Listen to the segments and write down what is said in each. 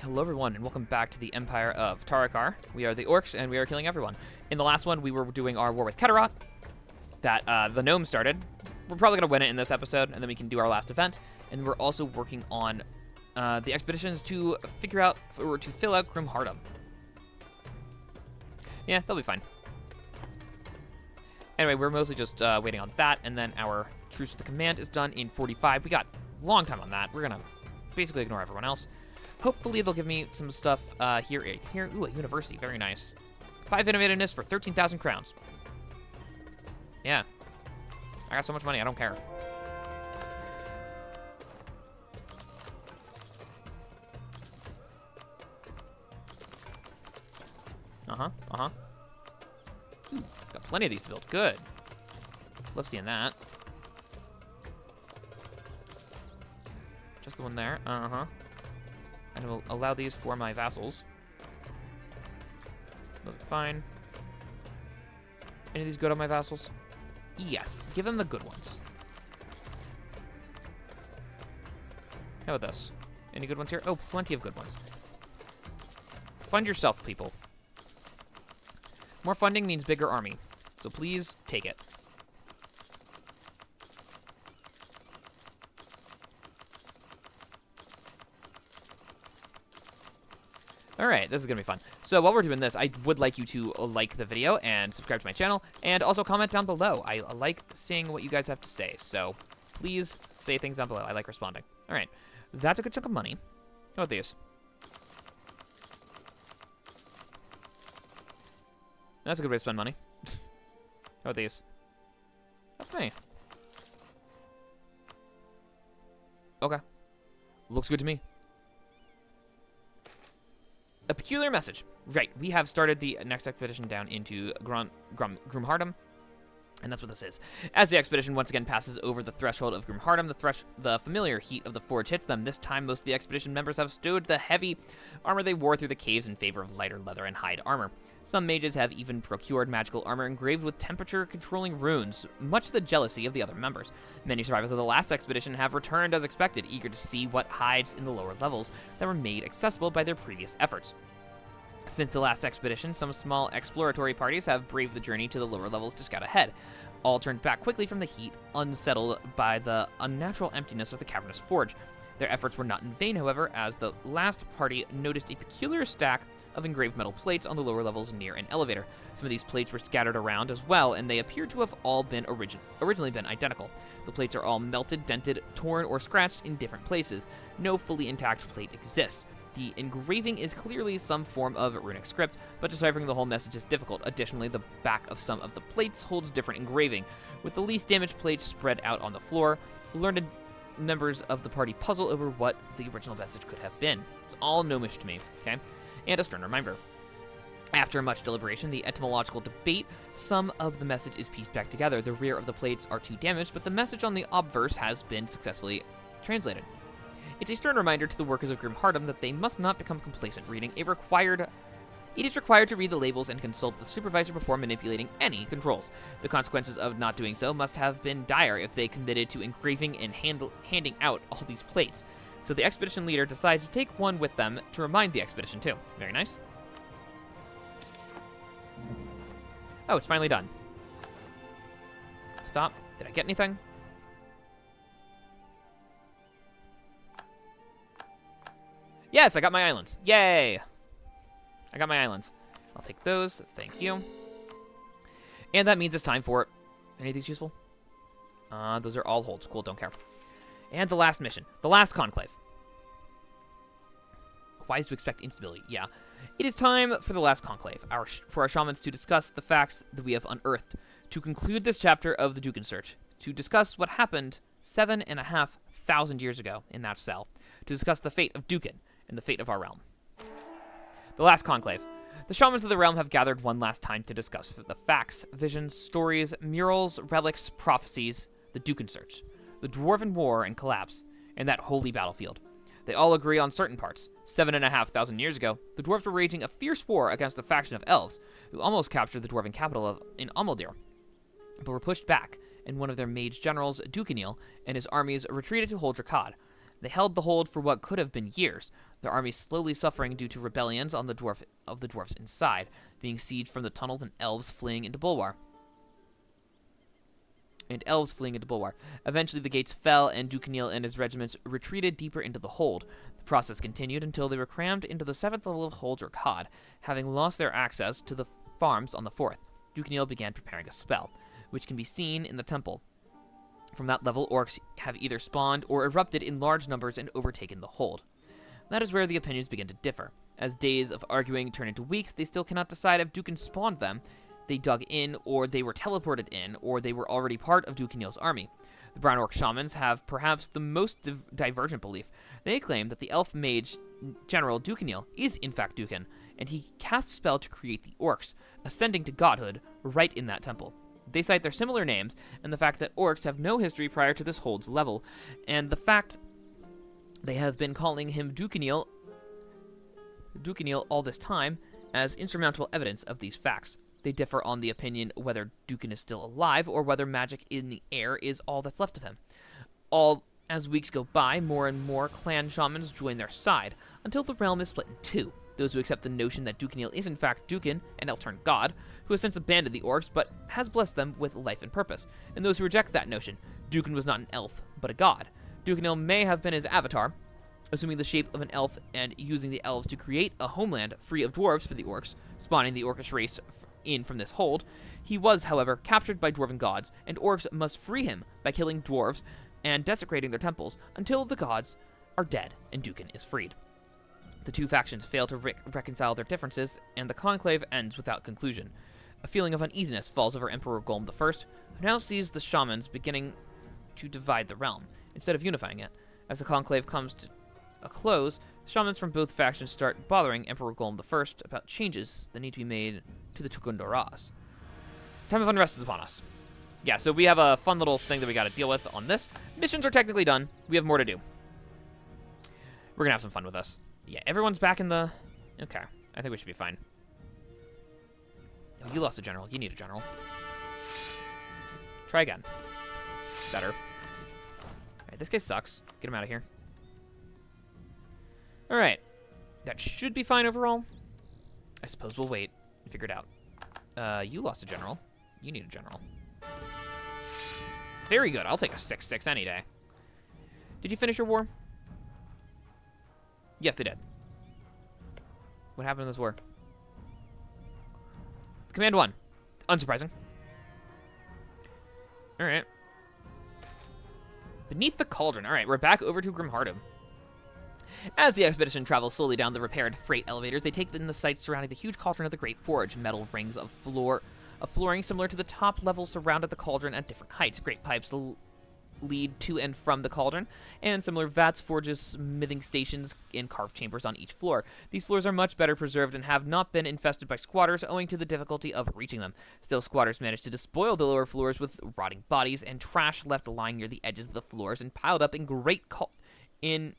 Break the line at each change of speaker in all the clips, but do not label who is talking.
Hello everyone, and welcome back to the Empire of Tarakar. We are the Orcs, and we are killing everyone. In the last one, we were doing our war with Keterot, that the gnome started. We're probably going to win it in this episode, and then we can do our last event. And we're also working on the expeditions to figure out, or to fill out Greentide. Yeah, they'll be fine. Anyway, we're mostly just waiting on that, and then our Truce with the Command is done in 45. We got a long time on that. We're going to basically ignore everyone else. Hopefully they'll give me some stuff here. Ooh, a university. Very nice. 5 innovativeness for 13,000 crowns. Yeah. I got so much money, I don't care. Uh-huh. Ooh, got plenty of these to build. Good. Love seeing that. Just the one there. Uh-huh. And we'll allow these for my vassals. Those are fine. Any of these good on my vassals? Yes. Give them the good ones. How about this? Any good ones here? Oh, plenty of good ones. Fund yourself, people. More funding means bigger army. So please take it. Alright, this is going to be fun. So while we're doing this, I would like you to like the video and subscribe to my channel, and also comment down below. I like seeing what you guys have to say, so please say things down below. I like responding. Alright, that's a good chunk of money. How about these? That's a good way to spend money. How about these? That's many. Okay. Looks good to me. A peculiar message. Right, we have started the next expedition down into Greentide, and that's what this is. As the expedition once again passes over the threshold of Greentide, the familiar heat of the forge hits them. This time, most of the expedition members have stowed the heavy armor they wore through the caves in favor of lighter leather and hide armor. Some mages have even procured magical armor engraved with temperature-controlling runes, much to the jealousy of the other members. Many survivors of the last expedition have returned as expected, eager to see what hides in the lower levels that were made accessible by their previous efforts. Since the last expedition, some small exploratory parties have braved the journey to the lower levels to scout ahead. All turned back quickly from the heat, unsettled by the unnatural emptiness of the cavernous forge. Their efforts were not in vain, however, as the last party noticed a peculiar stack of engraved metal plates on the lower levels near an elevator. Some of these plates were scattered around as well, and they appear to have all been originally been identical. The plates are all melted, dented, torn, or scratched in different places. No fully intact plate exists. The engraving is clearly some form of runic script, but deciphering the whole message is difficult. Additionally, the back of some of the plates holds different engraving. With the least damaged plates spread out on the floor, learned members of the party puzzle over what the original message could have been. It's all gnomish to me, okay? And a stern reminder. After much deliberation, the etymological debate, some of the message is pieced back together. The rear of the plates are too damaged, but the message on the obverse has been successfully translated. It's a stern reminder to the workers of Greentide that they must not become complacent reading. It is required to read the labels and consult the supervisor before manipulating any controls. The consequences of not doing so must have been dire if they committed to engraving and handing out all these plates. So the expedition leader decides to take one with them to remind the expedition too. Very nice. Oh, it's finally done. Stop. Did I get anything? Yes, I got my islands. Yay! I got my islands. I'll take those. Thank you. And that means it's time for... Any of these useful? Those are all holds. Cool, don't care. And the last mission. The last conclave. Wise to expect instability. Yeah. It is time for the last conclave. For our shamans to discuss the facts that we have unearthed. To conclude this chapter of the Dookan search. To discuss what happened 7,500 years ago in that cell. To discuss the fate of Dookan and the fate of our realm. The last conclave. The shamans of the realm have gathered one last time to discuss the facts, visions, stories, murals, relics, prophecies, the Dookan search, the Dwarven war and collapse, and that holy battlefield. They all agree on certain parts. 7,500 years ago, the dwarves were waging a fierce war against a faction of elves, who almost captured the dwarven capital in Amldihr, but were pushed back, and one of their mage generals, Dookan, and his armies retreated to Hul-Jorkad. They held the hold for what could have been years. their army slowly suffering due to rebellions on the dwarves inside, being sieged from the tunnels and elves fleeing into Bulwark. Eventually, the gates fell, and Dookan and his regiments retreated deeper into the hold. The process continued until they were crammed into the 7th level of Hul-Jorkad, having lost their access to the farms on the 4th. Dookan began preparing a spell, which can be seen in the temple. From that level, orcs have either spawned or erupted in large numbers and overtaken the hold. That is where the opinions begin to differ. As days of arguing turn into weeks, they still cannot decide if Dookan spawned them, they dug in, or they were teleported in, or they were already part of Dookan's army. The Brown Orc shamans have perhaps the most divergent belief. They claim that the elf mage General Dookan is in fact Dookan, and he casts a spell to create the orcs, ascending to godhood right in that temple. They cite their similar names and the fact that orcs have no history prior to this hold's level, and the fact they have been calling him Dookan all this time as insurmountable evidence of these facts. They differ on the opinion whether Dookan is still alive or whether magic in the air is all that's left of him. As weeks go by, more and more clan shamans join their side, until the realm is split in two. Those who accept the notion that Dookan is in fact Dookan, an elf-turned god, who has since abandoned the orcs but has blessed them with life and purpose. And those who reject that notion, Dookan was not an elf, but a god. Dookan may have been his avatar, assuming the shape of an elf and using the elves to create a homeland free of dwarves for the orcs, spawning the orcish race in from this hold. He was, however, captured by dwarven gods, and orcs must free him by killing dwarves and desecrating their temples until the gods are dead and Dookan is freed. The two factions fail to reconcile their differences, and the conclave ends without conclusion. A feeling of uneasiness falls over Emperor Golem I, who now sees the shamans beginning to divide the realm, instead of unifying it. As the conclave comes to a close, shamans from both factions start bothering Emperor Golem I about changes that need to be made to the Tukundoras. Time of unrest is upon us. Yeah, so we have a fun little thing that we got to deal with on this. Missions are technically done. We have more to do. We're going to have some fun with this. Yeah, everyone's back in the... Okay, I think we should be fine. Oh, you lost a general. You need a general. Try again. Better. Alright, this guy sucks. Get him out of here. Alright. That should be fine overall. I suppose we'll wait and figure it out. You lost a general. You need a general. Very good. I'll take a 6-6 any day. Did you finish your war? Yes, they did. What happened in this war? Command 1. Unsurprising. Alright. Beneath the Cauldron. Alright, we're back over to Grimhardom. As the expedition travels slowly down the repaired freight elevators, they take in the sights surrounding the huge cauldron of the Great Forge. Metal rings of flooring similar to the top level surrounded the cauldron at different heights. Great pipes lead to and from the cauldron, and similar vats, forges, smithing stations, and carved chambers on each floor. These floors are much better preserved and have not been infested by squatters owing to the difficulty of reaching them. Still, squatters manage to despoil the lower floors with rotting bodies and trash left lying near the edges of the floors and piled up in the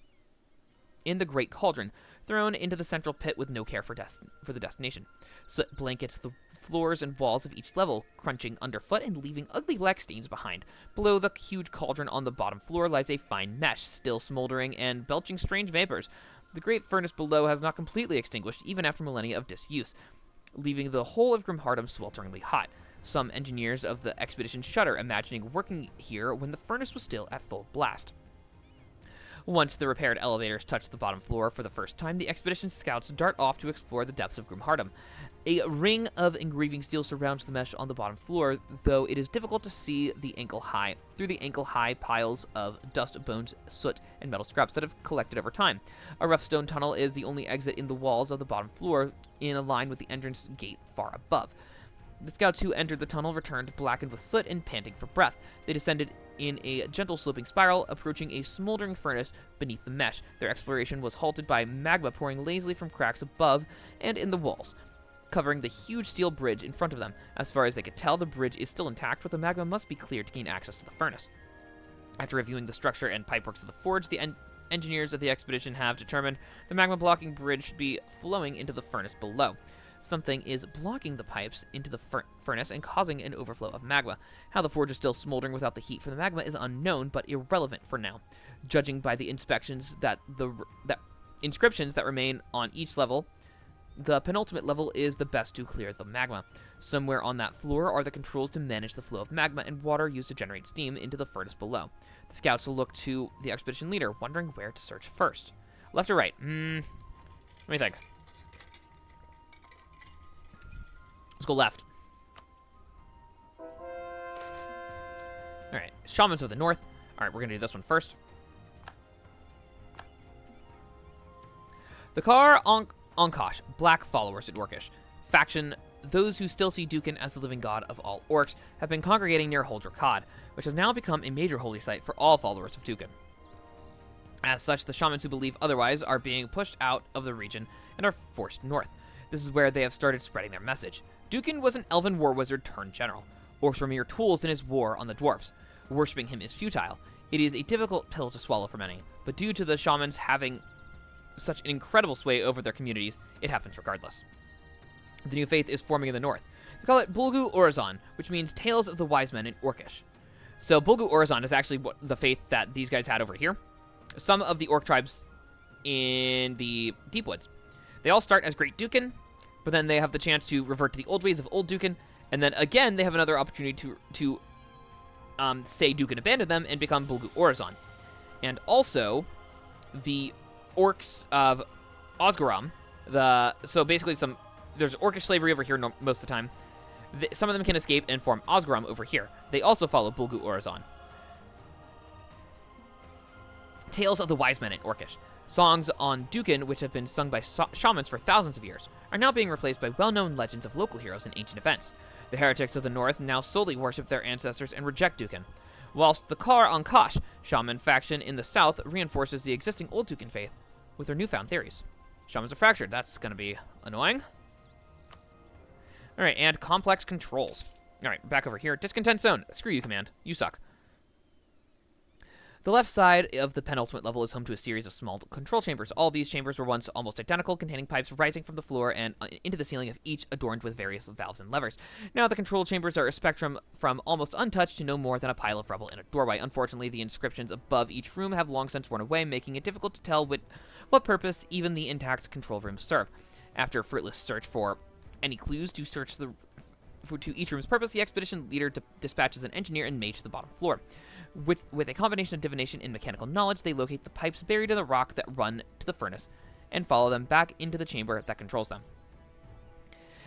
Great Cauldron, thrown into the central pit with no care for the destination. Soot blankets the floors and walls of each level, crunching underfoot and leaving ugly black stains behind. Below the huge cauldron on the bottom floor lies a fine mesh, still smoldering and belching strange vapors. The great furnace below has not completely extinguished, even after millennia of disuse, leaving the whole of Grimhardom swelteringly hot. Some engineers of the expedition shudder, imagining working here when the furnace was still at full blast. Once the repaired elevators touch the bottom floor for the first time, the expedition scouts dart off to explore the depths of Grimhardom. A ring of engraving steel surrounds the mesh on the bottom floor, though it is difficult to see through the ankle-high piles of dust, bones, soot, and metal scraps that have collected over time. A rough stone tunnel is the only exit in the walls of the bottom floor, in a line with the entrance gate far above. The scouts who entered the tunnel returned blackened with soot and panting for breath. They descended in a gentle sloping spiral, approaching a smoldering furnace beneath the mesh. Their exploration was halted by magma pouring lazily from cracks above and in the walls, covering the huge steel bridge in front of them. As far as they could tell, the bridge is still intact, but the magma must be cleared to gain access to the furnace. After reviewing the structure and pipeworks of the forge, the engineers of the expedition have determined the magma-blocking bridge should be flowing into the furnace below. Something is blocking the pipes into the furnace and causing an overflow of magma. How the forge is still smoldering without the heat from the magma is unknown, but irrelevant for now. Judging by the inspections that inscriptions that remain on each level. The penultimate level is the best to clear the magma. Somewhere on that floor are the controls to manage the flow of magma and water used to generate steam into the furnace below. The scouts will look to the expedition leader, wondering where to search first. Left or right? Let me think. Let's go left. Alright, Shamans of the North. Alright, we're going to do this one first. The Kar Onkosh, Black Followers at Orcish. Faction, those who still see Dookan as the living god of all orcs, have been congregating near Hul-Jorkad, which has now become a major holy site for all followers of Dookan. As such, the shamans who believe otherwise are being pushed out of the region and are forced north. This is where they have started spreading their message. Dookan was an elven war wizard turned general. Orcs were mere tools in his war on the dwarves. Worshipping him is futile. It is a difficult pill to swallow for many, but due to the shamans having such an incredible sway over their communities, it happens regardless. The new faith is forming in the north. They call it Bulgu Orazon, which means Tales of the Wise Men in Orcish. So Bulgu Orazon is actually the faith that these guys had over here. Some of the orc tribes in the Deep Woods. They all start as Great Dookan, but then they have the chance to revert to the old ways of Old Dookan, and then again they have another opportunity to say Dookan abandoned them and become Bulgu Orazon. And also, the orcs of Osgaram, so basically there's orcish slavery over here most of the time. Some of them can escape and form Osgaram over here. They also follow Bulgu Orazon. Tales of the Wise Men in Orcish. Songs on Dookan, which have been sung by shamans for thousands of years, are now being replaced by well-known legends of local heroes and ancient events. The heretics of the north now solely worship their ancestors and reject Dookan, whilst the Kar Onkosh shaman faction in the south reinforces the existing Old Dookan faith with their newfound theories. Shamans are fractured. That's going to be annoying. Alright, and complex controls. Alright, back over here. Discontent zone. Screw you, command. You suck. The left side of the penultimate level is home to a series of small control chambers. All these chambers were once almost identical, containing pipes rising from the floor and into the ceiling of each, adorned with various valves and levers. Now the control chambers are a spectrum from almost untouched to no more than a pile of rubble in a doorway. Unfortunately, the inscriptions above each room have long since worn away, making it difficult to tell what purpose even the intact control rooms serve. After a fruitless search for any clues to to each room's purpose, the expedition leader dispatches an engineer and mage to the bottom floor. With a combination of divination and mechanical knowledge, they locate the pipes buried in the rock that run to the furnace and follow them back into the chamber that controls them.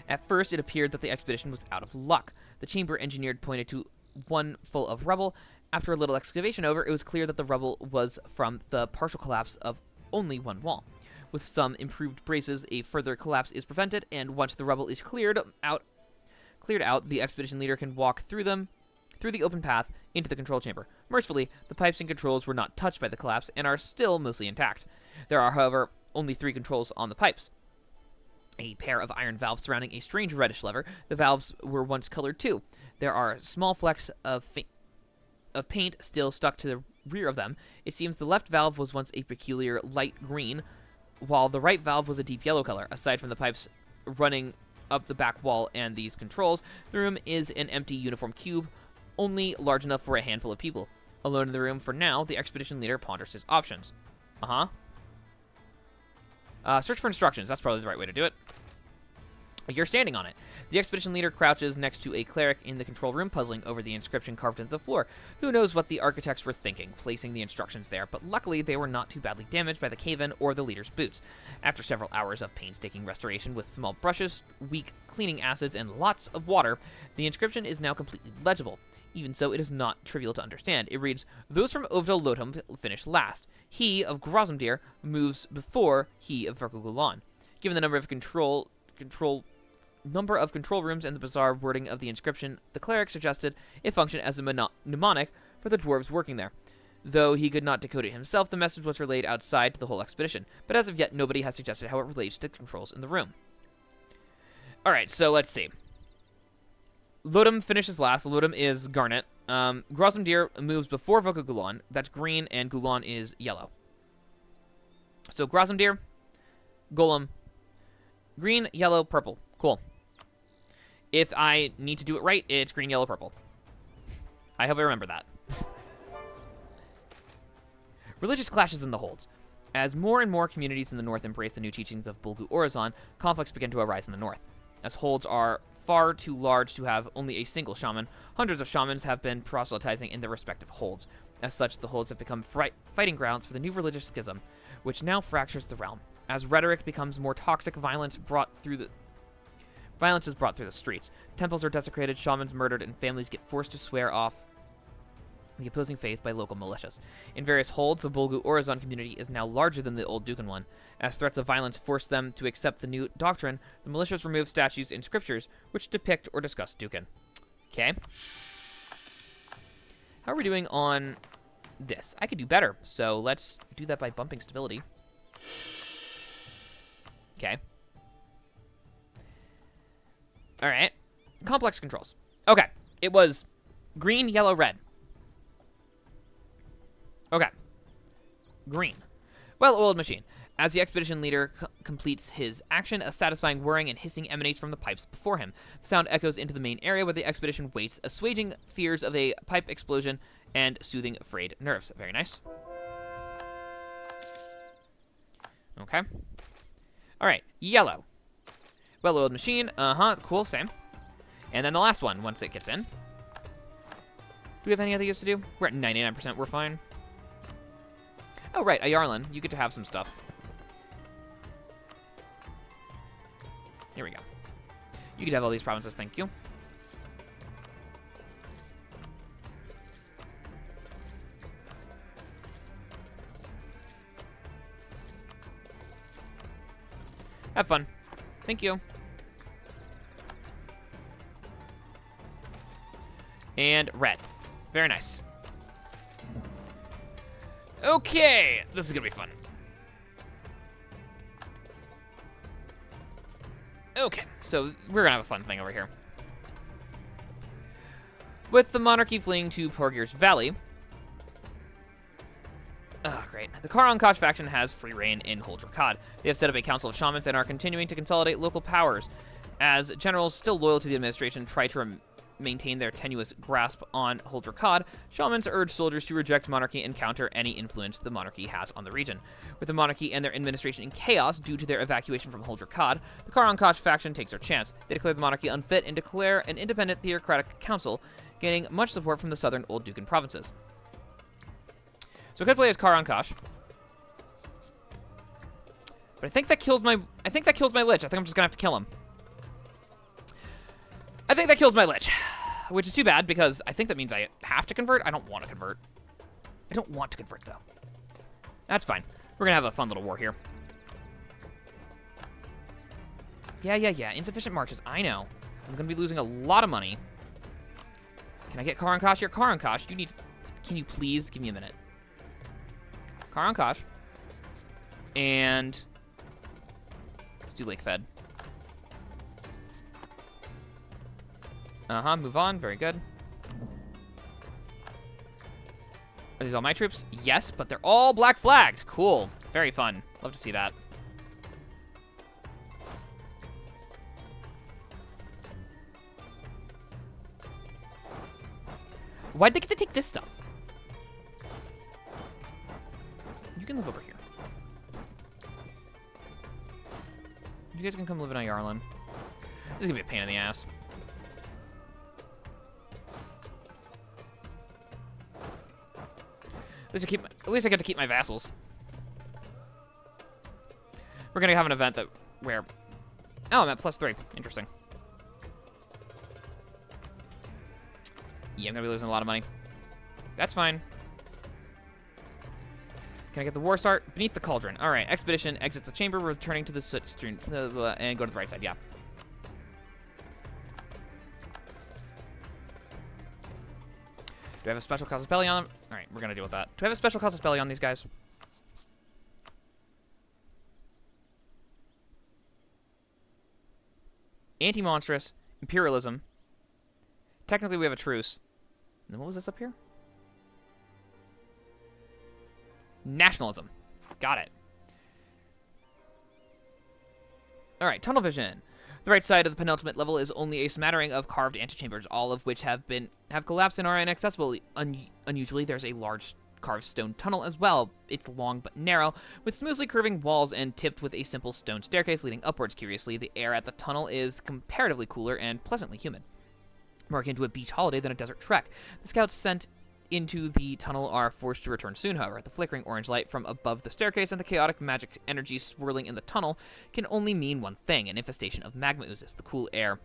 At first, it appeared that the expedition was out of luck. The chamber engineered pointed to one full of rubble. After a little excavation over, it was clear that the rubble was from the partial collapse of only one wall. With some improved braces, a further collapse is prevented, and once the rubble is cleared out, the expedition leader can walk through the open path into the control chamber. Mercifully, the pipes and controls were not touched by the collapse and are still mostly intact. There are, however, only 3 controls on the pipes. A pair of iron valves surrounding a strange reddish lever. The valves were once colored too. There are small flecks of paint still stuck to the rear of them. It seems the left valve was once a peculiar light green, while the right valve was a deep yellow color. Aside from the pipes running up the back wall and these controls, the room is an empty uniform cube, only large enough for a handful of people. Alone in the room for now, the expedition leader ponders his options. Search for instructions. That's probably the right way to do it. You're standing on it. The expedition leader crouches next to a cleric in the control room, puzzling over the inscription carved into the floor. Who knows what the architects were thinking, placing the instructions there, but luckily they were not too badly damaged by the cave-in or the leader's boots. After several hours of painstaking restoration with small brushes, weak cleaning acids, and lots of water, the inscription is now completely legible. Even so, it is not trivial to understand. It reads, "Those from Ovdal Lotum finish last. He of Grozamdir moves before he of Verkugulan." Given the number of control rooms and the bizarre wording of the inscription, the cleric suggested it function as a mnemonic for the dwarves working there. Though he could not decode it himself, the message was relayed outside to the whole expedition, but as of yet, nobody has suggested how it relates to controls in the room. Alright, so let's see. Lotum finishes last. Lotum is Garnet. Grozamdir moves before Verkugulan. That's green, and Gulan is yellow. So Grozamdir, Golem, green, yellow, purple. Cool. If I need to do it right, it's green, yellow, purple. I hope I remember that. Religious clashes in the holds. As more and more communities in the north embrace the new teachings of Bolgu Orazon, conflicts begin to arise in the north. As holds are far too large to have only a single shaman, hundreds of shamans have been proselytizing in their respective holds. As such, the holds have become fighting grounds for the new religious schism, which now fractures the realm. As rhetoric becomes more toxic, violence is brought through the streets. Temples are desecrated, shamans murdered, and families get forced to swear off the opposing faith by local militias. In various holds, the Bolgu Orazon community is now larger than the old Dookan one. As threats of violence force them to accept the new doctrine, the militias remove statues and scriptures which depict or discuss Dookan. Okay. How are we doing on this? I could do better, so let's do that by bumping stability. Okay. Alright. Complex controls. Okay. It was green, yellow, red. Okay. Green. Well-oiled machine. As the expedition leader completes his action, a satisfying whirring and hissing emanates from the pipes before him. The sound echoes into the main area where the expedition waits, assuaging fears of a pipe explosion and soothing frayed nerves. Very nice. Okay. Alright, yellow. Well-oiled machine. Cool, same. And then the last one, once it gets in. Do we have any other use to do? We're at 99%, we're fine. Oh, right, a Yarlin. You get to have some stuff. Here we go. You get to have all these provinces, thank you. Have fun. Thank you. And red. Very nice. Okay, this is gonna be fun. Okay, so we're gonna have a fun thing over here. With the monarchy fleeing to Porgir's Valley. Oh, great. The Karan-Kosh faction has free reign in Hul-Jorkad. They have set up a council of shamans and are continuing to consolidate local powers. As generals still loyal to the administration try to maintain their tenuous grasp on Hul-Jorkad, shamans urge soldiers to reject monarchy and counter any influence the monarchy has on the region. With the monarchy and their administration in chaos due to their evacuation from Hul-Jorkad, the Karan-Kosh faction takes their chance. They declare the monarchy unfit and declare an independent theocratic council, gaining much support from the southern Old Dookan provinces. So I could play as Karan-Kosh. But I think that kills my Lich. I think I'm just gonna have to kill him. I think that kills my Lich, which is too bad because I think that means I have to convert. I don't want to convert. I don't want to convert, though. That's fine. We're going to have a fun little war here. Yeah. Insufficient marches. I know. I'm going to be losing a lot of money. Can I get Karan-Kosh here? Karan-Kosh, can you please give me a minute? Karan-Kosh. And let's do Lake Fed. Move on. Very good. Are these all my troops? Yes, but they're all black flagged. Cool. Very fun. Love to see that. Why'd they get to take this stuff? You can live over here. You guys can come live in Yarlin. This is gonna be a pain in the ass. At least I get to keep my vassals. We're gonna have an event where... Oh, I'm at +3. Interesting. Yeah, I'm gonna be losing a lot of money. That's fine. Can I get the war start? Beneath the Cauldron. All right, expedition exits the chamber, returning to the soot stream, and go to the right side. Yeah. Do I have a special casus belli on them? All right, we're gonna deal with that. Do I have a special casus belli on these guys? Anti-monstrous, imperialism. Technically, we have a truce. And then what was this up here? Nationalism. Got it. All right, tunnel vision. The right side of the penultimate level is only a smattering of carved antechambers, all of which have collapsed and are inaccessible. Unusually, there's a large carved stone tunnel as well. It's long but narrow, with smoothly curving walls and tipped with a simple stone staircase leading upwards. Curiously, the air at the tunnel is comparatively cooler and pleasantly humid, more akin to a beach holiday than a desert trek. The scouts sent into the tunnel are forced to return soon, however. The flickering orange light from above the staircase and the chaotic magic energy swirling in the tunnel can only mean one thing: an infestation of magma oozes. The cool air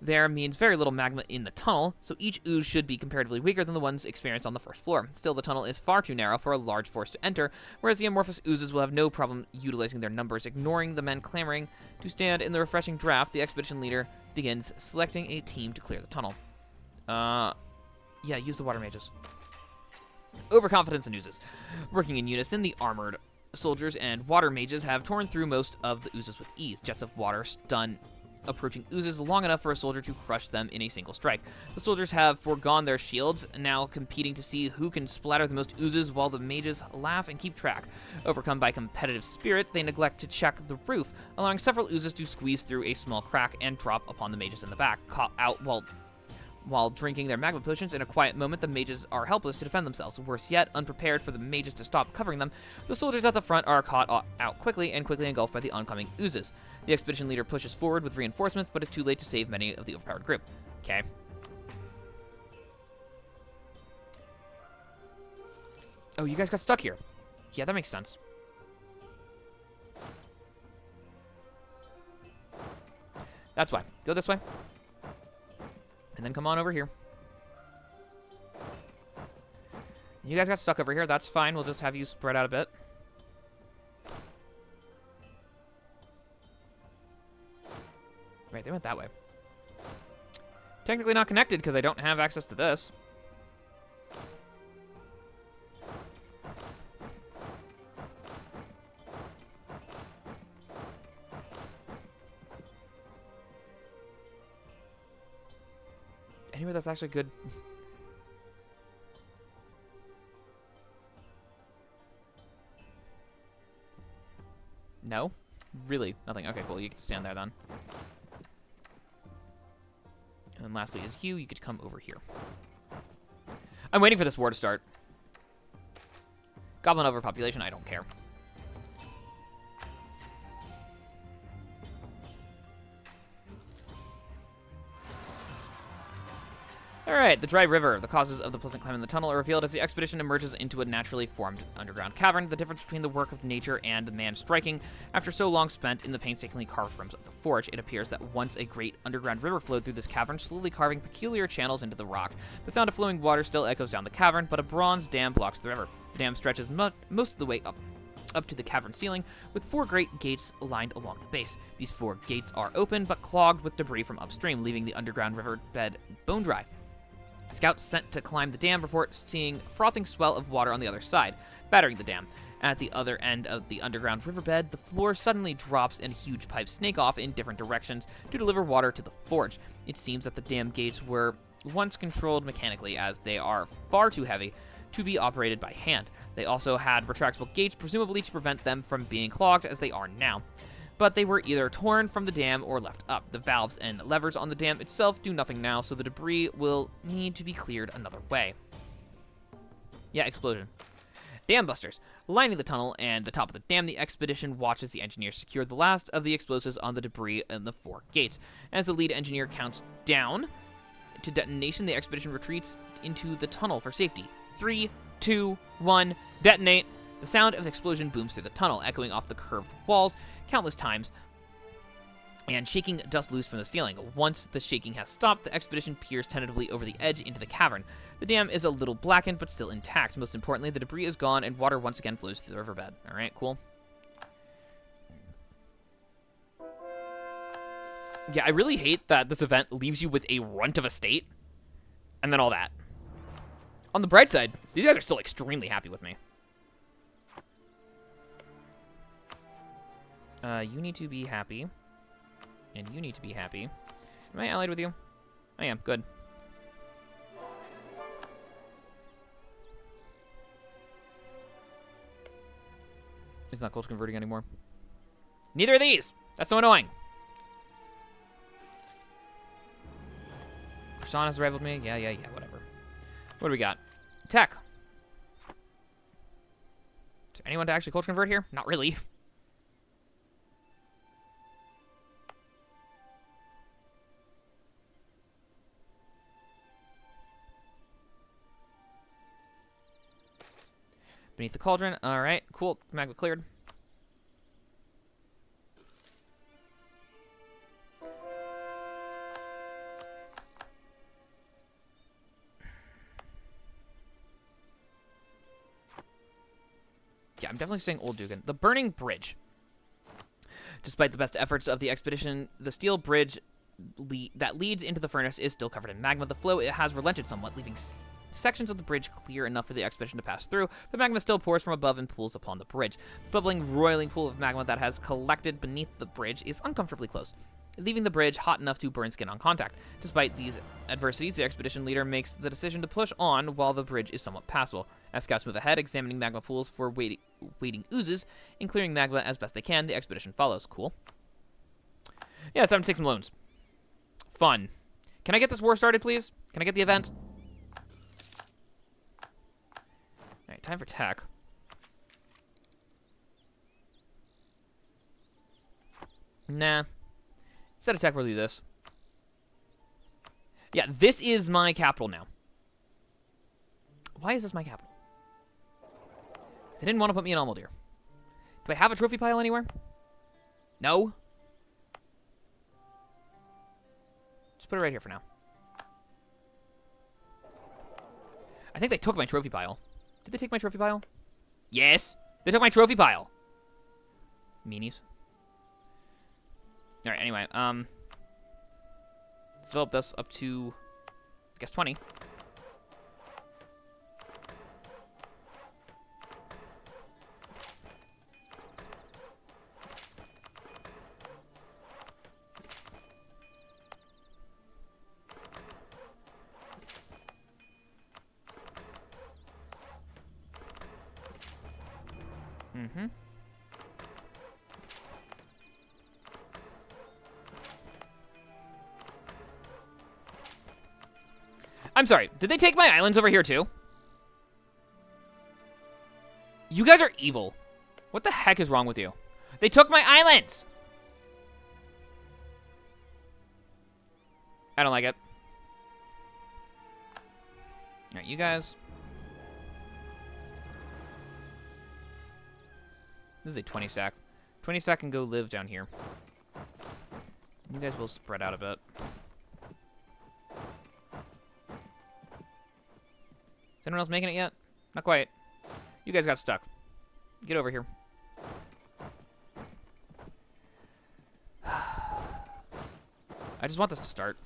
there means very little magma in the tunnel, so each ooze should be comparatively weaker than the ones experienced on the first floor. Still, the tunnel is far too narrow for a large force to enter, whereas the amorphous oozes will have no problem utilizing their numbers. Ignoring the men clamoring to stand in the refreshing draft, the expedition leader begins selecting a team to clear the tunnel. Yeah, use the water mages. Overconfidence and oozes. Working in unison, the armored soldiers and water mages have torn through most of the oozes with ease. Jets of water stun approaching oozes long enough for a soldier to crush them in a single strike. The soldiers have foregone their shields, now competing to see who can splatter the most oozes, while the mages laugh and keep track. Overcome by competitive spirit, they neglect to check the roof, allowing several oozes to squeeze through a small crack and drop upon the mages in the back. Caught out while drinking their magma potions, in a quiet moment, the mages are helpless to defend themselves. Worse yet, unprepared for the mages to stop covering them, the soldiers at the front are caught out quickly engulfed by the oncoming oozes. The expedition leader pushes forward with reinforcements, but it's too late to save many of the overpowered group. Okay. Oh, you guys got stuck here. Yeah, that makes sense. That's why. Go this way. And then come on over here. You guys got stuck over here. That's fine. We'll just have you spread out a bit. Right, they went that way. Technically not connected because I don't have access to this. Anyway, that's actually good. No? Really? Nothing. Okay, cool. You can stand there then. And then lastly is you. You could come over here. I'm waiting for this war to start. Goblin overpopulation, I don't care. Alright, the dry river. The causes of the pleasant climb in the tunnel are revealed as the expedition emerges into a naturally formed underground cavern. The difference between the work of nature and the man striking. After so long spent in the painstakingly carved rooms of the forge, it appears that once a great underground river flowed through this cavern, slowly carving peculiar channels into the rock. The sound of flowing water still echoes down the cavern, but a bronze dam blocks the river. The dam stretches most of the way up to the cavern ceiling, with 4 great gates lined along the base. These 4 gates are open, but clogged with debris from upstream, leaving the underground riverbed bone dry. Scouts sent to climb the dam report seeing frothing swell of water on the other side, battering the dam. At the other end of the underground riverbed, the floor suddenly drops and huge pipes snake off in different directions to deliver water to the forge. It seems that the dam gates were once controlled mechanically, as they are far too heavy to be operated by hand. They also had retractable gates, presumably to prevent them from being clogged as they are now. But they were either torn from the dam or left up. The valves and levers on the dam itself do nothing now, so the debris will need to be cleared another way. Yeah, explosion. Dam busters. Lining the tunnel and the top of the dam, the expedition watches the engineers secure the last of the explosives on the debris in the 4 gates. As the lead engineer counts down to detonation, the expedition retreats into the tunnel for safety. 3, 2, 1, detonate. The sound of the explosion booms through the tunnel, echoing off the curved walls countless times and shaking dust loose from the ceiling. Once the shaking has stopped, the expedition peers tentatively over the edge into the cavern. The dam is a little blackened, but still intact. Most importantly, the debris is gone and water once again flows through the riverbed. All right, cool. Yeah, I really hate that this event leaves you with a runt of a state and then all that. On the bright side, these guys are still extremely happy with me. You need to be happy. And you need to be happy. Am I allied with you? I am. Good. It's not close converting anymore. Neither are these! That's so annoying. Persona has rivaled me. Yeah, whatever. What do we got? Tech. anyone to actually culture convert here? Not really. Beneath the cauldron. All right, cool. Magma cleared. Yeah, I'm definitely saying Old Dookan. The Burning Bridge. Despite the best efforts of the expedition, the steel bridge that leads into the furnace is still covered in magma. The flow it has relented somewhat, leaving sections of the bridge clear enough for the expedition to pass through, but magma still pours from above and pools upon the bridge. The bubbling, roiling pool of magma that has collected beneath the bridge is uncomfortably close, leaving the bridge hot enough to burn skin on contact. Despite these adversities, the expedition leader makes the decision to push on while the bridge is somewhat passable. As scouts move ahead, examining magma pools for waiting oozes and clearing magma as best they can, the expedition follows. Cool. Yeah, it's time to take some loans. Fun. Can I get this war started, please? Can I get the event? Alright, time for tech. Nah. Instead of tech, we'll do this. Yeah, this is my capital now. Why is this my capital? They didn't want to put me in Amldihr. Do I have a trophy pile anywhere? No? Just put it right here for now. I think they took my trophy pile. Did they take my trophy pile? Yes! They took my trophy pile! Meanies. Alright, anyway, let's develop this up to, I guess, 20. Mm-hmm. I'm sorry, did they take my islands over here too? You guys are evil. What the heck is wrong with you? They took my islands! I don't like it. Alright, you guys. This is a 20 stack. 20 stack can go live down here. You guys will spread out a bit. Is anyone else making it yet? Not quite. You guys got stuck. Get over here. I just want this to start.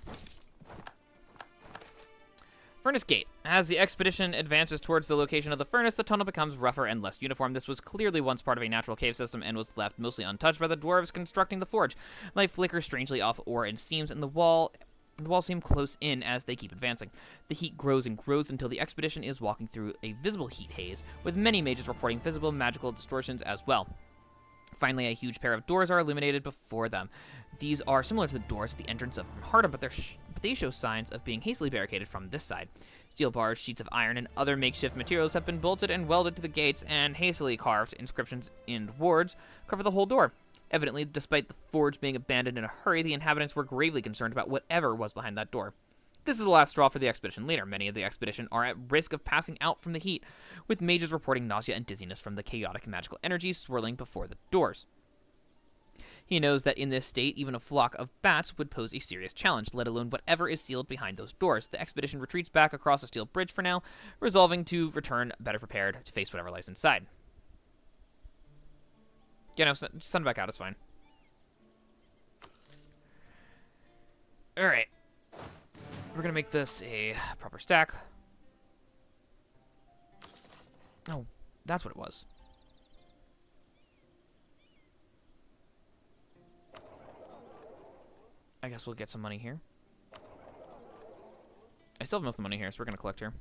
Furnace Gate. As the expedition advances towards the location of the furnace, the tunnel becomes rougher and less uniform. This was clearly once part of a natural cave system and was left mostly untouched by the dwarves constructing the forge. Light flickers strangely off ore and seams in the wall. The walls seem close in as they keep advancing. The heat grows and grows until the expedition is walking through a visible heat haze, with many mages reporting visible magical distortions as well. Finally, a huge pair of doors are illuminated before them. These are similar to the doors at the entrance of Grimhardam, but they show signs of being hastily barricaded from this side. Steel bars, sheets of iron, and other makeshift materials have been bolted and welded to the gates, and hastily carved inscriptions in boards cover the whole door. Evidently, despite the forge being abandoned in a hurry, the inhabitants were gravely concerned about whatever was behind that door. This is the last straw for the expedition leader. Many of the expedition are at risk of passing out from the heat, with mages reporting nausea and dizziness from the chaotic magical energy swirling before the doors. He knows that in this state, even a flock of bats would pose a serious challenge, let alone whatever is sealed behind those doors. The expedition retreats back across a steel bridge for now, resolving to return better prepared to face whatever lies inside. Yeah, no, send it back out, it's fine. Alright. We're gonna make this a proper stack. Oh, that's what it was. I guess we'll get some money here. I still have most of the money here, so we're gonna collect here.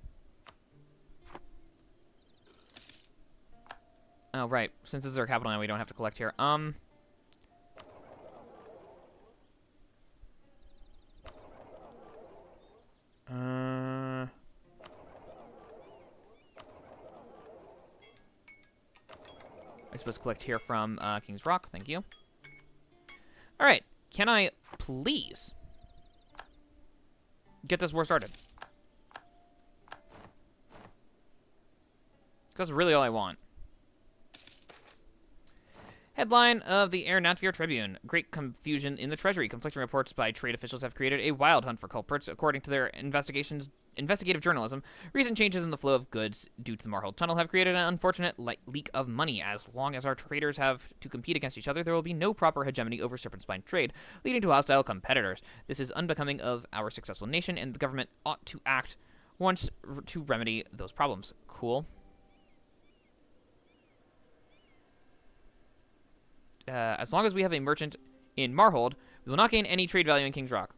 Oh, right. Since this is our capital now, we don't have to collect here. supposed to collect here from King's Rock. Thank you. All right. Can I please get this war started? That's really all I want. Headline of the Amldihr Tribune. Great confusion in the Treasury. Conflicting reports by trade officials have created a wild hunt for culprits. According to their investigative journalism, recent changes in the flow of goods due to the Marhold Tunnel have created an unfortunate leak of money. As long as our traders have to compete against each other, there will be no proper hegemony over serpent spine trade, leading to hostile competitors. This is unbecoming of our successful nation, and the government ought to act once to remedy those problems. Cool. As long as we have a merchant in Marhold, we will not gain any trade value in King's Rock.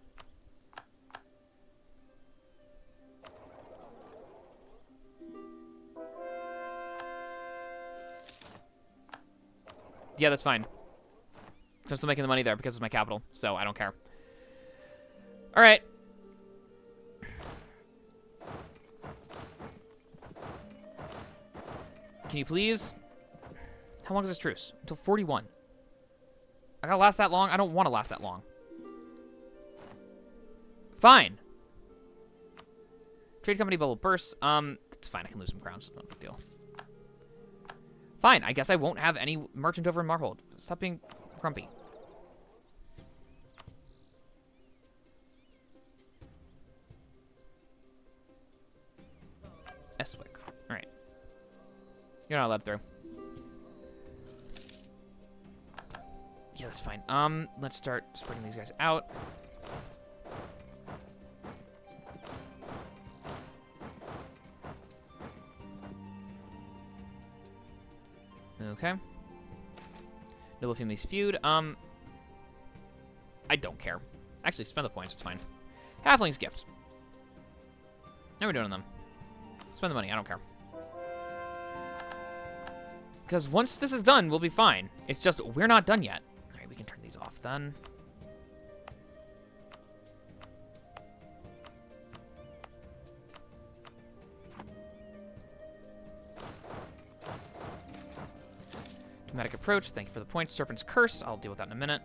Yeah, that's fine. So I'm still making the money there because it's my capital, so I don't care. All right. Can you please... How long is this truce? Until 41. I gotta last that long? I don't want to last that long. Fine. Trade company bubble bursts. It's fine. I can lose some crowns. It's not a big deal. Fine. I guess I won't have any merchant over in Marhold. Stop being grumpy. Estwick. All right. You're not allowed through. Yeah, that's fine. Let's start spreading these guys out. Okay. Noble families feud. I don't care. Actually, spend the points. It's fine. Halfling's gift. How are we doing on them? Spend the money. I don't care. Because once this is done, we'll be fine. It's just we're not done yet. All right, we can turn these off then. Dramatic approach. Thank you for the points. Serpent's Curse. I'll deal with that in a minute.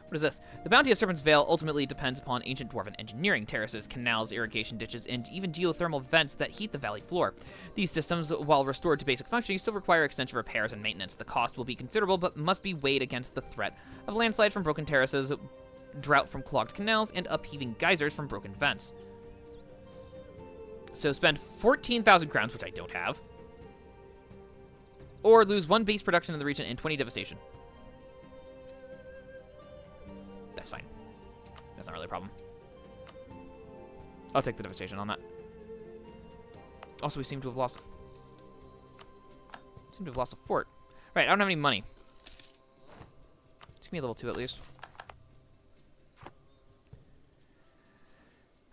What is this? The bounty of Serpent's Veil ultimately depends upon ancient dwarven engineering, terraces, canals, irrigation ditches, and even geothermal vents that heat the valley floor. These systems, while restored to basic functioning, still require extensive repairs and maintenance. The cost will be considerable, but must be weighed against the threat of landslide from broken terraces, drought from clogged canals, and upheaving geysers from broken vents. So spend 14,000 crowns, which I don't have. Or lose 1 base production in the region and 20 devastation. That's fine. That's not really a problem. I'll take the devastation on that. Also, we seem to have lost a fort. Right, I don't have any money. Let's give me a level 2 at least.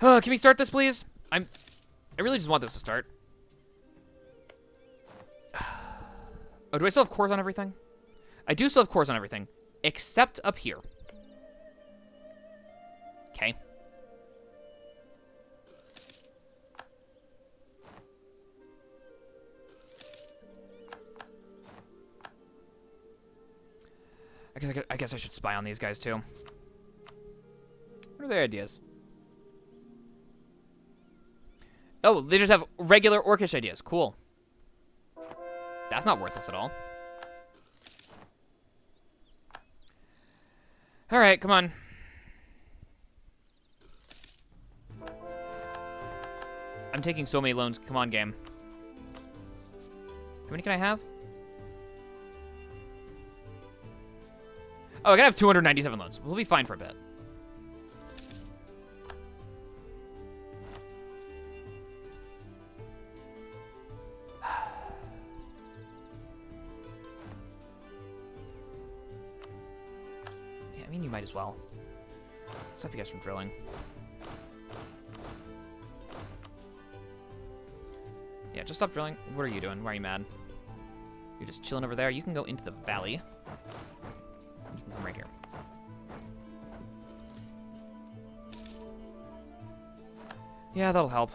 Can we start this, please? I really just want this to start. Oh, do I still have cores on everything? I do still have cores on everything, except up here. Okay. I guess I should spy on these guys too. What are their ideas? Oh, they just have regular orcish ideas. Cool. That's not worthless at all. All right, come on. I'm taking so many loans. Come on, game. How many can I have? Oh, I gotta have 297 loans. We'll be fine for a bit. I mean, you might as well. Stop you guys from drilling. Yeah, just stop drilling. What are you doing? Why are you mad? You're just chilling over there. You can go into the valley. You can come right here. Yeah, that'll help.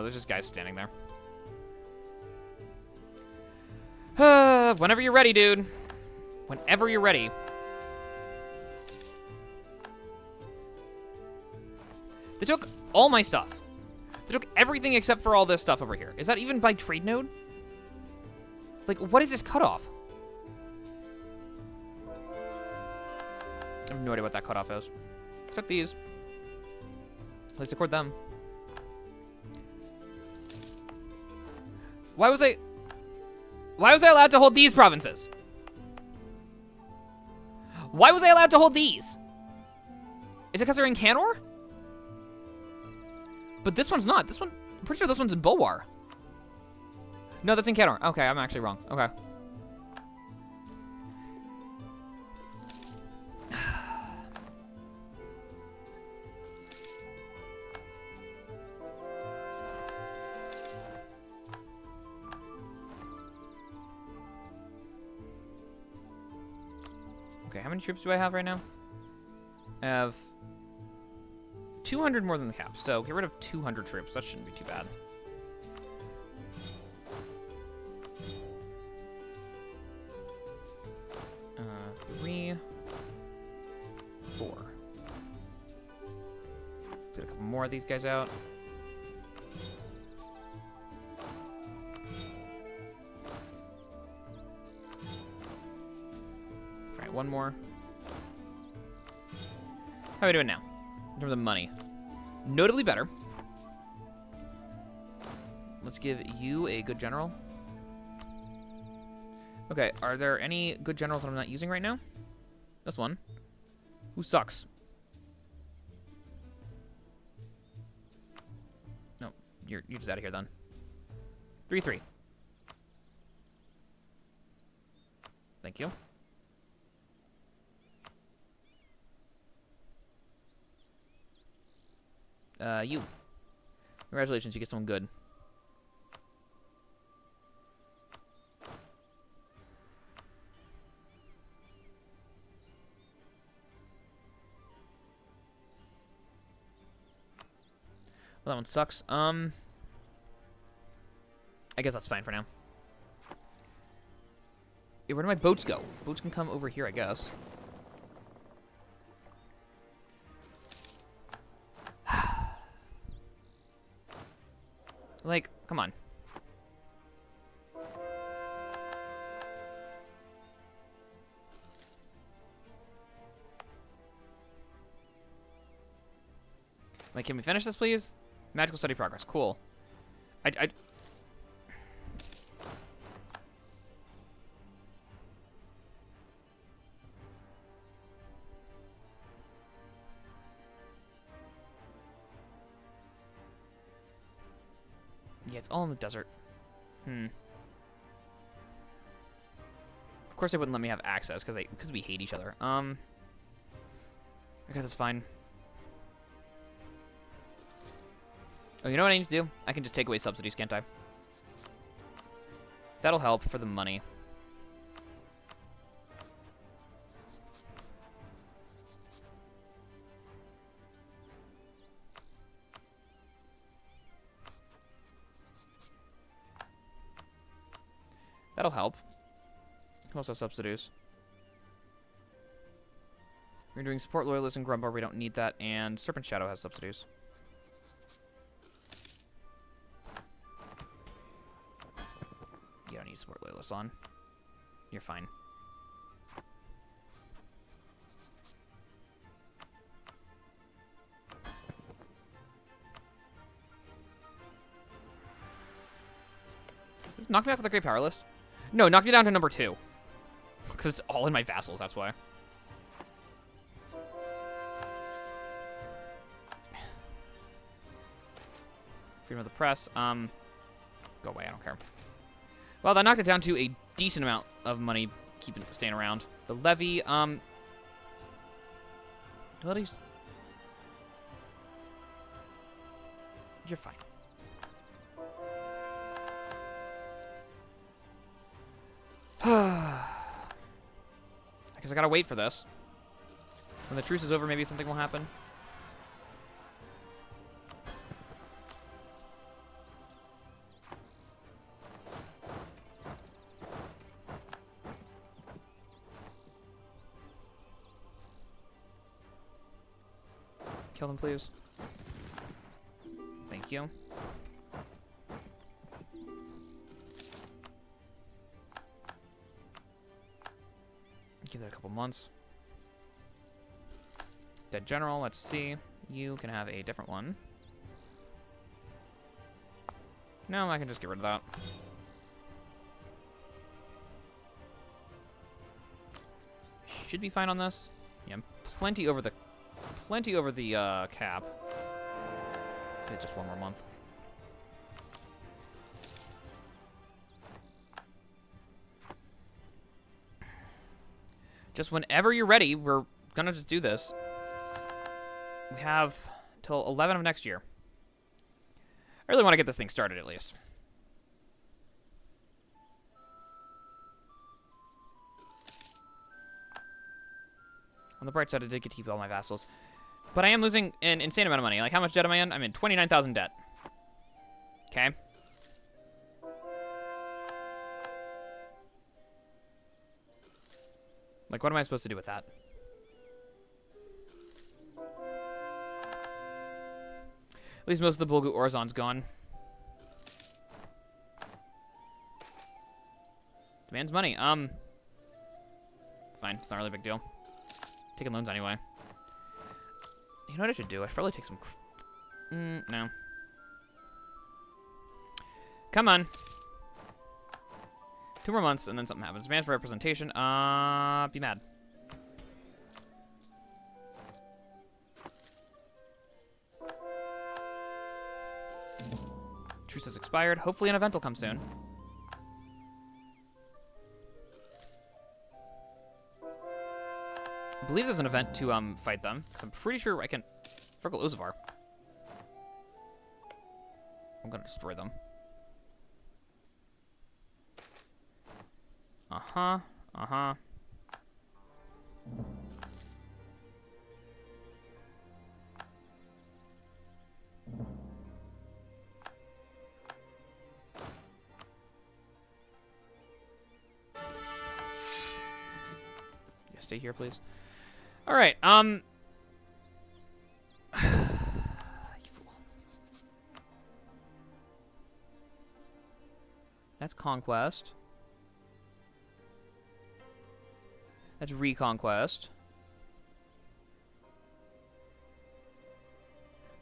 there's just guys standing there. Whenever you're ready, dude. Whenever you're ready. They took all my stuff. They took everything except for all this stuff over here. Is that even by trade node? Like, what is this cutoff? I have no idea what that cutoff is. Let's took these. Let's accord them. Why was I allowed to hold these provinces? Why was I allowed to hold these? Is it because they're in Canor? But this one's not. This one, I'm pretty sure this one's in Bulwar. No, that's in Canor. Okay, I'm actually wrong. Okay. Okay, how many troops do I have right now? I have 200 more than the cap, so get rid of 200 troops. That shouldn't be too bad. Three, 4. Let's get a couple more of these guys out. All right, one more. How are we doing now? In terms of money. Notably better. Let's give you a good general. Okay, are there any good generals that I'm not using right now? This one. Who sucks? No, you're just out of here then. 3-3. Thank you. You. Congratulations, you get someone good. Well, that one sucks. I guess that's fine for now. Hey, where do my boats go? Boats can come over here, I guess. Like, come on. Like, can we finish this, please? Magical study progress. Cool. I Yeah, it's all in the desert. Of course they wouldn't let me have access because we hate each other. I guess that's fine. Oh, you know what I need to do? I can just take away subsidies, can't I? That'll help for the money. That'll help. Also subsidies. We're doing support loyalists and Grumbar. We don't need that. And Serpent Shadow has subsidies. You don't need support loyalists on. You're fine. Does this knock me off the Great Power list? No, knock me down to number 2. Because it's all in my vassals, that's why. Freedom of the press. Go away, I don't care. Well, that knocked it down to a decent amount of money staying around. The levy, abilities. You're fine. I guess I gotta wait for this. When the truce is over, maybe something will happen. Kill them, please. Thank you. Give that a couple months. Dead General, let's see. You can have a different one. No, I can just get rid of that. Should be fine on this. Yeah, I'm plenty over the cap. It's just one more month. Just whenever you're ready, we're gonna just do this. We have till 11 of next year. I really want to get this thing started at least. On the bright side, I did get to keep all my vassals. But I am losing an insane amount of money. Like, how much debt am I in? I'm in 29,000 debt. Okay. Like, what am I supposed to do with that? At least most of the Bulgu Orzon's gone. Demands money. Fine. It's not really a big deal. Taking loans anyway. You know what I should do? I should probably take some... no. Come on. 2 more months, and then something happens. Demands for representation. Be mad. Truce has expired. Hopefully an event will come soon. I believe there's an event to fight them. I'm pretty sure I can... Fergal Uzavar. I'm gonna destroy them. Uh-huh. Uh-huh. Yeah, stay here, please. All right. You fool. That's conquest. That's reconquest.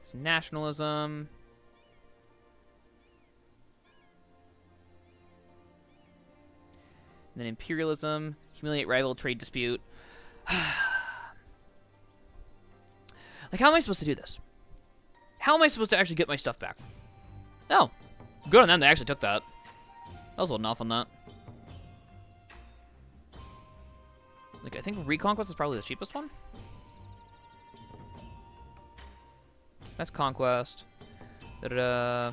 It's nationalism. And then imperialism. Humiliate rival, trade dispute. Like, how am I supposed to do this? How am I supposed to actually get my stuff back? Oh, good on them. They actually took that. I was holding off on that. Like, I think Reconquest is probably the cheapest one. That's Conquest. Da-da-da.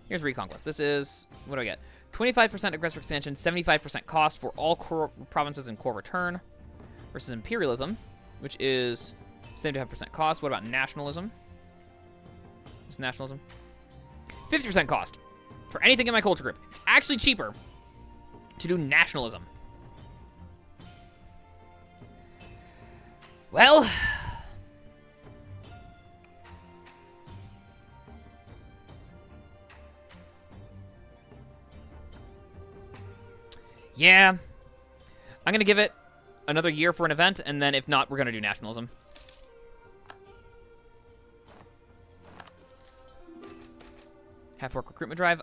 Here's Reconquest. This is... What do I get? 25% aggressive expansion, 75% cost for all core provinces in core return. Versus Imperialism, which is 75% cost. What about Nationalism? What's Nationalism? 50% cost for anything in my culture group. It's actually cheaper to do Nationalism. Well, yeah, I'm going to give it another year for an event, and then if not, we're going to do Nationalism. Half-orc recruitment drive,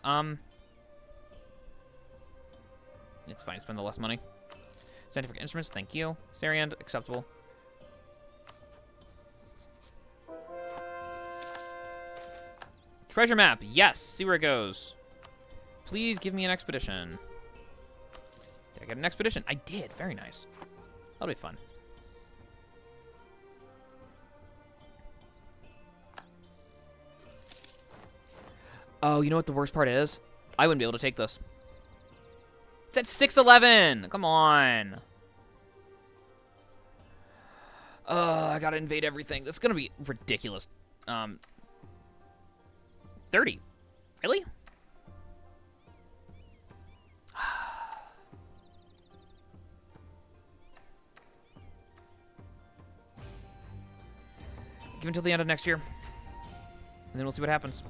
it's fine, spend the less money. Scientific instruments, thank you. Sariand, acceptable. Treasure map, yes, see where it goes. Please give me an expedition. Did I get an expedition? I did, very nice. That'll be fun. Oh, you know what the worst part is? I wouldn't be able to take this. It's at 611. Come on. I gotta invade everything. This is gonna be ridiculous. 30. Really? Give until the end of next year. And then we'll see what happens.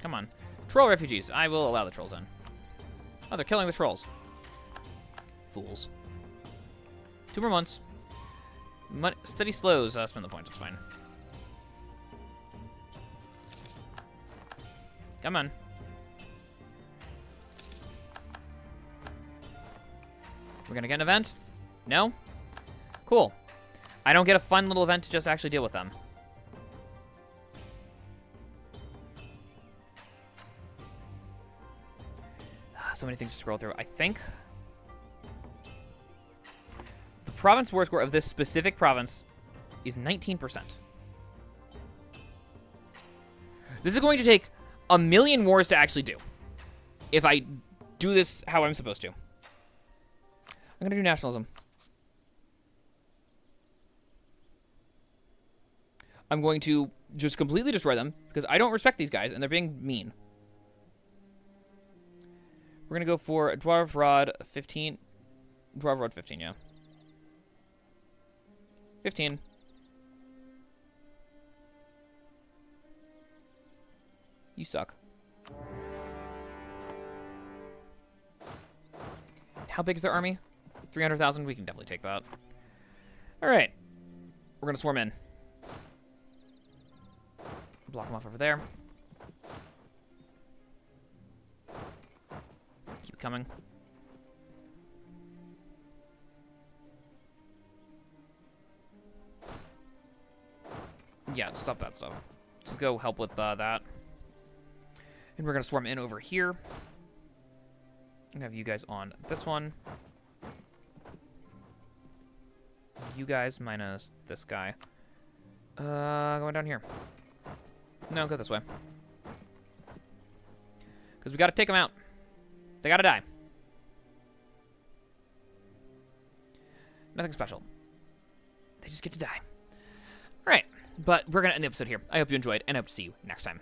Come on. Troll refugees. I will allow the trolls in. Oh, they're killing the trolls. Fools. 2 more months. Study slows. Spend the points. It's fine. Come on. We're going to get an event? No? Cool. I don't get a fun little event to just actually deal with them. So many things to scroll through. I think the province war score of this specific province is 19%. This is going to take a million wars to actually do. If I do this how I'm supposed to. I'm going to do nationalism. I'm going to just completely destroy them because I don't respect these guys and they're being mean. We're going to go for a Dwarf Rod 15. Dwarf Rod 15, yeah. 15. You suck. How big is their army? 300,000? We can definitely take that. Alright. We're going to swarm in. Block them off over there. Keep coming. Yeah, stop that stuff. Just go help with that. And we're going to swarm in over here. I'm going to have you guys on this one. You guys minus this guy. Going down here. No, go this way. Because we got to take them out. They got to die. Nothing special. They just get to die. All right. But we're going to end the episode here. I hope you enjoyed, and I hope to see you next time.